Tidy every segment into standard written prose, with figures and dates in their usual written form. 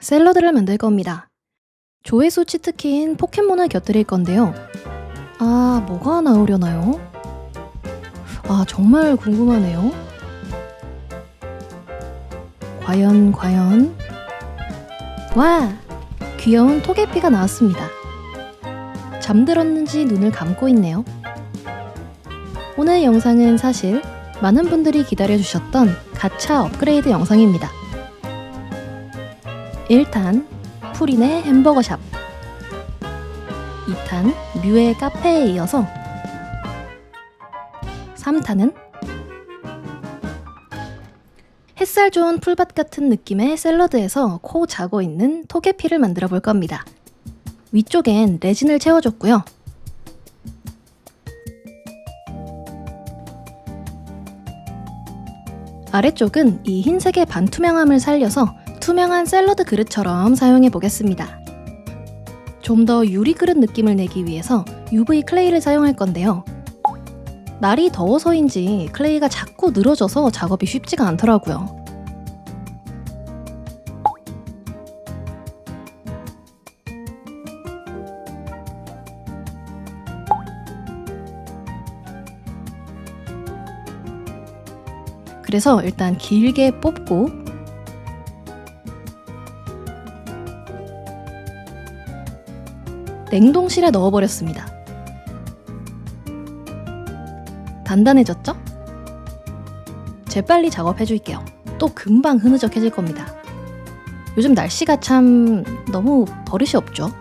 샐러드를 만들 겁니다. 조회수 치트키인 포켓몬을 곁들일 건데요. 뭐가 나오려나요? 정말 궁금하네요. 과연. 와! 귀여운 토게피가 나왔습니다. 잠들었는지 눈을 감고 있네요. 오늘 영상은 사실 많은 분들이 기다려주셨던 가챠 업그레이드 영상입니다. 1탄 푸린의 햄버거샵, 2탄 뮤의 카페에 이어서 3탄은 햇살 좋은 풀밭 같은 느낌의 샐러드에서 코 자고 있는 토게피를 만들어 볼 겁니다. 위쪽엔 레진을 채워줬고요. 아래쪽은 이 흰색의 반투명함을 살려서 투명한 샐러드 그릇처럼 사용해 보겠습니다. 좀 더 유리 그릇 느낌을 내기 위해서 UV 클레이를 사용할 건데요. 날이 더워서인지 클레이가 자꾸 늘어져서 작업이 쉽지가 않더라고요. 그래서 일단 길게 뽑고 냉동실에 넣어버렸습니다. 단단해졌죠? 재빨리 작업해줄게요. 또 금방 흐느적해질 겁니다. 요즘 날씨가 참 너무 버릇이 없죠?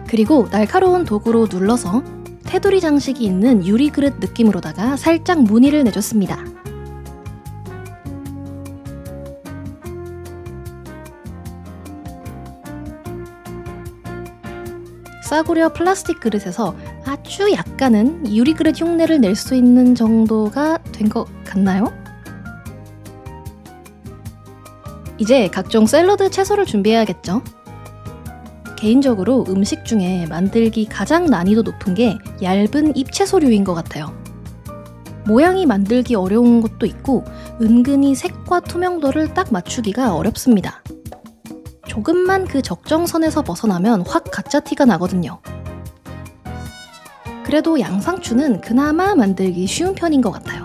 그리고 날카로운 도구로 눌러서 테두리 장식이 있는 유리 그릇 느낌으로다가 살짝 무늬를 내줬습니다. 싸구려 플라스틱 그릇에서 아주 약간은 유리 그릇 흉내를 낼 수 있는 정도가 된 것 같나요? 이제 각종 샐러드 채소를 준비해야겠죠? 개인적으로 음식 중에 만들기 가장 난이도 높은 게 얇은 잎채소류인 것 같아요. 모양이 만들기 어려운 것도 있고 은근히 색과 투명도를 딱 맞추기가 어렵습니다. 조금만 그 적정선에서 벗어나면 확 가짜 티가 나거든요. 그래도 양상추는 그나마 만들기 쉬운 편인 것 같아요.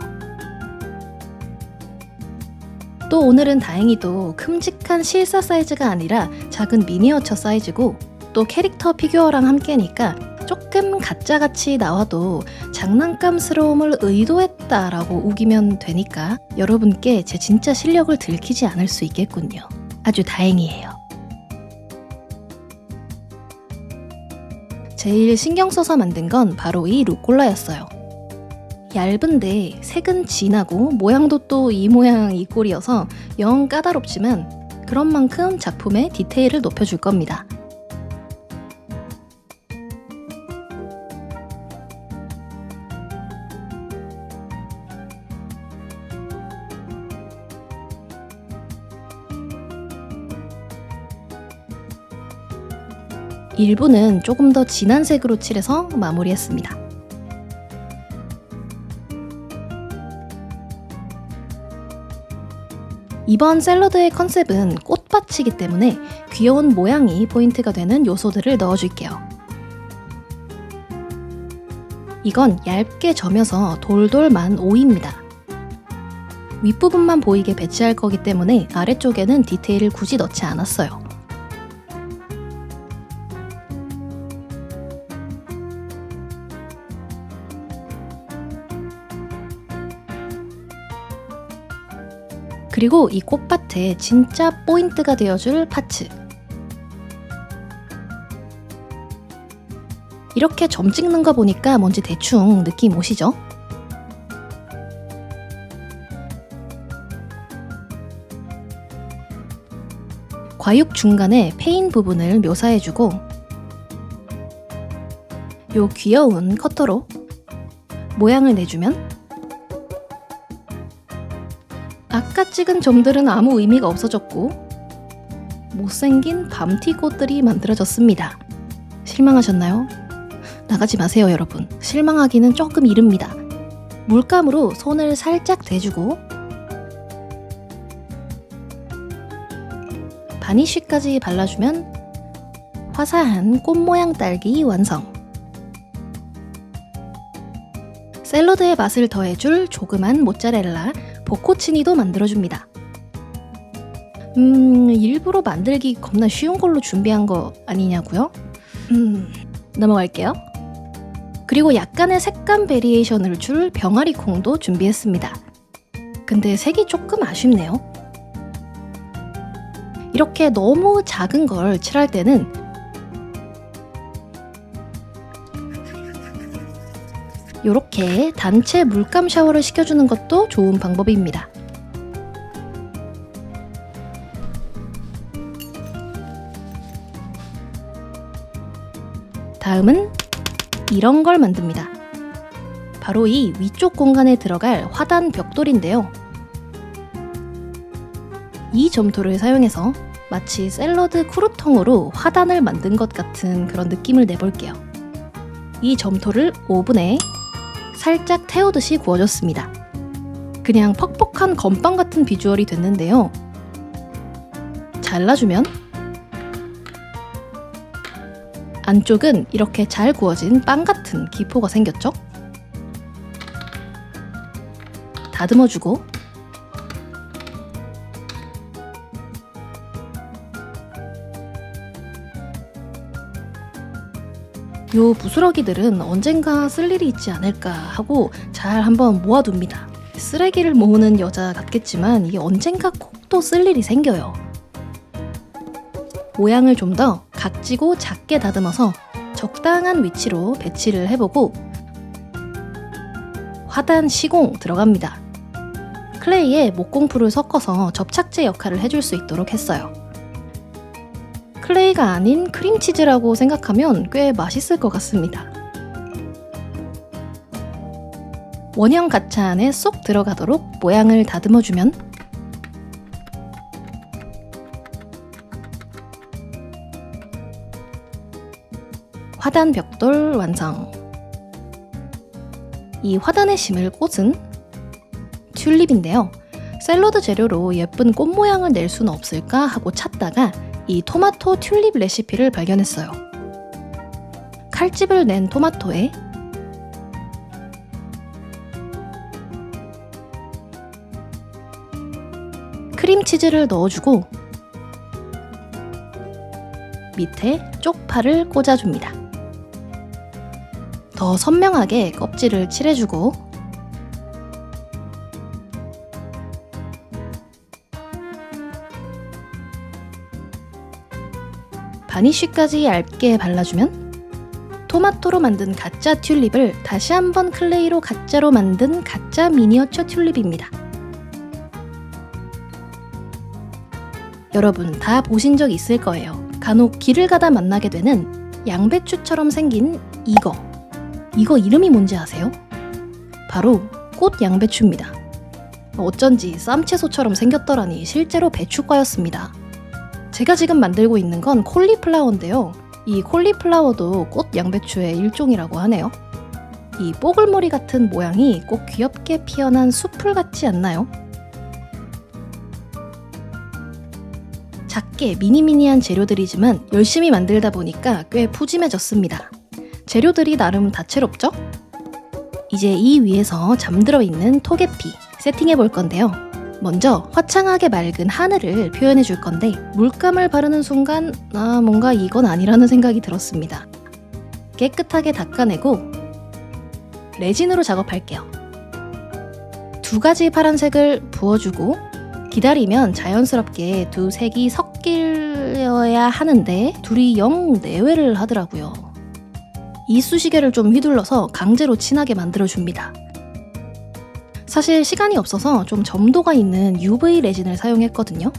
또 오늘은 다행히도 큼직한 실사 사이즈가 아니라 작은 미니어처 사이즈고 또 캐릭터 피규어랑 함께니까 조금 가짜같이 나와도 장난감스러움을 의도했다라고 우기면 되니까 여러분께 제 진짜 실력을 들키지 않을 수 있겠군요. 아주 다행이에요. 제일 신경 써서 만든 건 바로 이 루꼴라였어요. 얇은데 색은 진하고 모양도 또 이 모양 이 꼴이어서 영 까다롭지만 그런 만큼 작품의 디테일을 높여줄 겁니다. 일부는 조금 더 진한 색으로 칠해서 마무리했습니다. 이번 샐러드의 컨셉은 꽃밭이기 때문에 귀여운 모양이 포인트가 되는 요소들을 넣어줄게요. 이건 얇게 저며서 돌돌 만 오이입니다. 윗부분만 보이게 배치할 거기 때문에 아래쪽에는 디테일을 굳이 넣지 않았어요. 그리고 이 꽃밭에 진짜 포인트가 되어줄 파츠. 이렇게 점 찍는 거 보니까 뭔지 대충 느낌 오시죠? 과육 중간에 페인 부분을 묘사해주고 요 귀여운 커터로 모양을 내주면 아까 찍은 점들은 아무 의미가 없어졌고 못생긴 밤티꽃들이 만들어졌습니다. 실망하셨나요? 나가지 마세요 여러분. 실망하기는 조금 이릅니다. 물감으로 손을 살짝 대주고 바니쉬까지 발라주면 화사한 꽃 모양 딸기 완성. 샐러드의 맛을 더해줄 조그만 모짜렐라, 보코치니도 만들어줍니다. 일부러 만들기 겁나 쉬운 걸로 준비한 거 아니냐고요? 넘어갈게요. 그리고 약간의 색감 베리에이션을 줄 병아리 콩도 준비했습니다. 근데 색이 조금 아쉽네요. 이렇게 너무 작은 걸 칠할 때는 이렇게 단체 물감 샤워를 시켜주는 것도 좋은 방법입니다. 다음은 이런 걸 만듭니다. 바로 이 위쪽 공간에 들어갈 화단 벽돌인데요. 이 점토를 사용해서 마치 샐러드 크루통으로 화단을 만든 것 같은 그런 느낌을 내볼게요. 이 점토를 오븐에 살짝 태우듯이 구워줬습니다. 그냥 퍽퍽한 건빵 같은 비주얼이 됐는데요. 잘라주면 안쪽은 이렇게 잘 구워진 빵 같은 기포가 생겼죠? 다듬어주고 요 부스러기들은 언젠가 쓸 일이 있지 않을까 하고 잘 한번 모아둡니다. 쓰레기를 모으는 여자 같겠지만 이게 언젠가 꼭 또 쓸 일이 생겨요. 모양을 좀 더 각지고 작게 다듬어서 적당한 위치로 배치를 해보고 화단 시공 들어갑니다. 클레이에 목공풀을 섞어서 접착제 역할을 해줄 수 있도록 했어요. 클레이가 아닌 크림치즈라고 생각하면 꽤 맛있을 것 같습니다. 원형 가차 안에 쏙 들어가도록 모양을 다듬어주면 화단 벽돌 완성. 이 화단에 심을 꽃은 튤립인데요. 샐러드 재료로 예쁜 꽃 모양을 낼 수는 없을까 하고 찾다가 이 토마토 튤립 레시피를 발견했어요. 칼집을 낸 토마토에 크림치즈를 넣어주고 밑에 쪽파를 꽂아줍니다. 더 선명하게 껍질을 칠해주고 바니쉬까지 얇게 발라주면 토마토로 만든 가짜 튤립을 다시 한번 클레이로 가짜로 만든 가짜 미니어처 튤립입니다. 여러분 다 보신 적 있을 거예요. 간혹 길을 가다 만나게 되는 양배추처럼 생긴 이거 이름이 뭔지 아세요? 바로 꽃 양배추입니다. 어쩐지 쌈채소처럼 생겼더라니 실제로 배추과였습니다. 제가 지금 만들고 있는 건 콜리플라워인데요. 이 콜리플라워도 꽃 양배추의 일종이라고 하네요. 이 뽀글머리 같은 모양이 꼭 귀엽게 피어난 숲풀 같지 않나요? 작게 미니미니한 재료들이지만 열심히 만들다 보니까 꽤 푸짐해졌습니다. 재료들이 나름 다채롭죠? 이제 이 위에서 잠들어 있는 토게피 세팅해 볼 건데요. 먼저 화창하게 맑은 하늘을 표현해 줄 건데 물감을 바르는 순간 뭔가 이건 아니라는 생각이 들었습니다. 깨끗하게 닦아내고 레진으로 작업할게요. 두 가지 파란색을 부어주고 기다리면 자연스럽게 두 색이 섞여야 하는데 둘이 영 내외를 하더라고요. 이쑤시개를 좀 휘둘러서 강제로 진하게 만들어줍니다. 사실 시간이 없어서 좀 점도가 있는 UV 레진을 사용했거든요.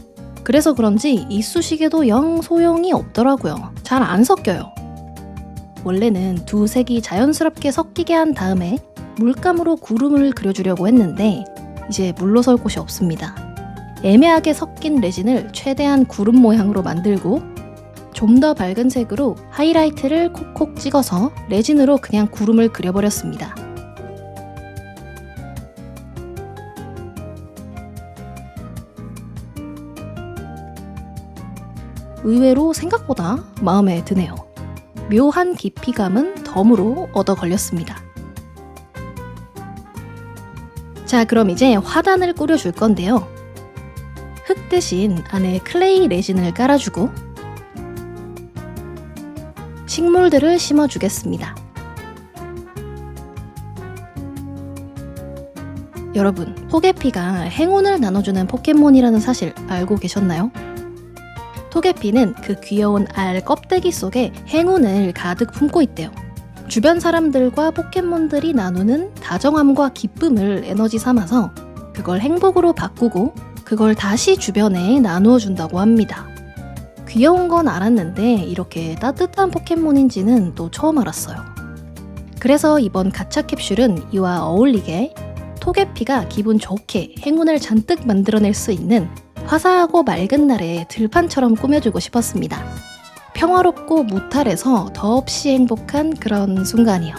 그래서 그런지 이쑤시개도 영 소용이 없더라고요. 잘 안 섞여요. 원래는 두 색이 자연스럽게 섞이게 한 다음에 물감으로 구름을 그려주려고 했는데 이제 물로 설 곳이 없습니다. 애매하게 섞인 레진을 최대한 구름 모양으로 만들고 좀 더 밝은 색으로 하이라이트를 콕콕 찍어서 레진으로 그냥 구름을 그려버렸습니다. 의외로 생각보다 마음에 드네요. 묘한 깊이감은 덤으로 얻어 걸렸습니다. 자, 그럼 이제 화단을 꾸려줄 건데요. 흙 대신 안에 클레이 레진을 깔아주고 식물들을 심어주겠습니다. 여러분, 토게피가 행운을 나눠주는 포켓몬이라는 사실 알고 계셨나요? 토게피는 그 귀여운 알 껍데기 속에 행운을 가득 품고 있대요. 주변 사람들과 포켓몬들이 나누는 다정함과 기쁨을 에너지 삼아서 그걸 행복으로 바꾸고 그걸 다시 주변에 나누어 준다고 합니다. 귀여운 건 알았는데 이렇게 따뜻한 포켓몬인지는 또 처음 알았어요. 그래서 이번 가챠 캡슐은 이와 어울리게 토게피가 기분 좋게 행운을 잔뜩 만들어낼 수 있는 화사하고 맑은 날의 들판처럼 꾸며주고 싶었습니다. 평화롭고 무탈해서 더없이 행복한 그런 순간이요.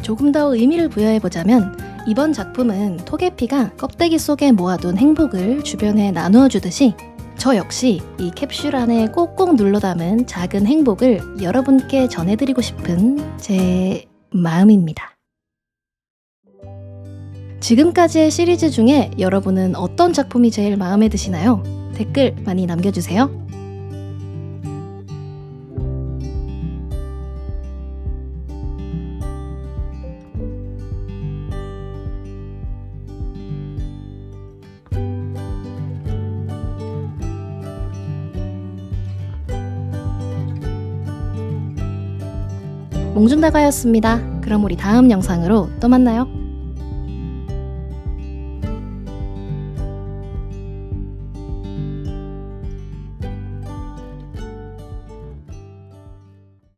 조금 더 의미를 부여해보자면 이번 작품은 토게피가 껍데기 속에 모아둔 행복을 주변에 나누어 주듯이 저 역시 이 캡슐 안에 꼭꼭 눌러 담은 작은 행복을 여러분께 전해드리고 싶은 제 마음입니다. 지금까지의 시리즈 중에 여러분은 어떤 작품이 제일 마음에 드시나요? 댓글 많이 남겨주세요. 몽준다가였습니다. 그럼 우리 다음 영상으로 또 만나요.